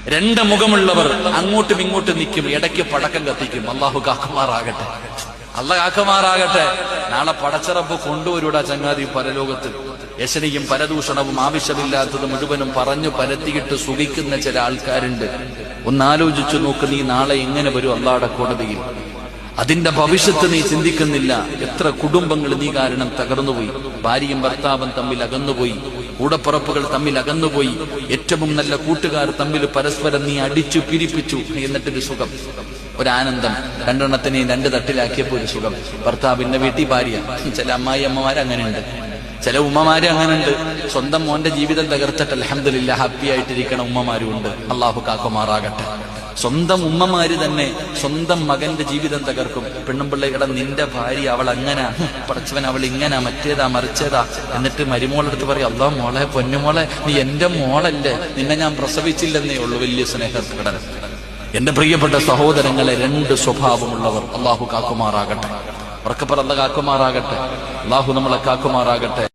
രണ്ട് മുഖമുള്ളവർ അങ്ങോട്ടും ഇങ്ങോട്ടും നിൽക്കും, ഇടയ്ക്ക് പടക്കം കത്തിക്കും. അള്ളാഹു കാക്കുമാറാകട്ടെ, അള്ളാഹ് കാക്കുമാറാകട്ടെ. നാളെ പടച്ചറപ്പ് കൊണ്ടുവരൂടാ ചങ്ങാതി പരലോകത്ത്. യശനിയും പരദൂഷണവും ആവശ്യമില്ലാത്തത് മുഴുവനും പറഞ്ഞു പരത്തിയിട്ട് സുഖിക്കുന്ന ചില ആൾക്കാരുണ്ട്. ഒന്നാലോചിച്ചു നോക്ക്, നീ നാളെ എങ്ങനെ വരും അള്ളാഹുടെ കോടതിയിൽ? അതിന്റെ ഭവിഷ്യത്ത് നീ ചിന്തിക്കുന്നില്ല. എത്ര കുടുംബങ്ങൾ നീ കാരണം തകർന്നുപോയി, ഭാര്യയും ഭർത്താവും തമ്മിൽ അകന്നുപോയി, കൂടപ്പുറപ്പുകൾ തമ്മിൽ അകന്നുപോയി, ഏറ്റവും നല്ല കൂട്ടുകാർ തമ്മിൽ പരസ്പരം നീ അടിച്ചു പിരിപ്പിച്ചു. എന്നിട്ടൊരു സുഖം, ഒരാനന്ദം, രണ്ടെണ്ണത്തിനെയും രണ്ട് തട്ടിലാക്കിയപ്പോ ഒരു സുഖം. ഭർത്താവിന്റെ വീട്ടിൽ ഭാര്യ, ചില അമ്മായി അമ്മമാര് അങ്ങനെയുണ്ട്, ചില ഉമ്മമാര് അങ്ങനെയുണ്ട്. സ്വന്തം മോന്റെ ജീവിതം തകർത്തിട്ട് അൽഹംദുലില്ലാ ഹാപ്പി ആയിട്ടിരിക്കണ ഉമ്മമാരും ഉണ്ട്. അള്ളാഹു കാക്കുമാറാകട്ടെ. സ്വന്തം ഉമ്മമാര് തന്നെ സ്വന്തം മകന്റെ ജീവിതം തകർക്കും. പെണ്ണുമ്പിള്ളയുടെ നിന്റെ ഭാര്യ അവൾ അങ്ങനെ, പടച്ചവൻ അവൾ ഇങ്ങനെ, മറ്റേതാ മറിച്ചേതാ. എന്നിട്ട് മരുമോളെടുത്ത് പറയും, അല്ലാ മോളെ പൊന്നുമോളെ, നീ എന്റെ മോളല്ലേ, നിന്നെ ഞാൻ പ്രസവിച്ചില്ലെന്നേ ഉള്ളൂ. വലിയ സ്നേഹപ്രകടനം. എന്റെ പ്രിയപ്പെട്ട സഹോദരങ്ങളെ, രണ്ട് സ്വഭാവമുള്ളവർ അള്ളാഹു കാക്കുമാറാകട്ടെ. ഉറക്കപ്പറ അല്ലാഹു കാക്കുമാറാകട്ടെ. അള്ളാഹു നമ്മളെ കാക്കുമാറാകട്ടെ.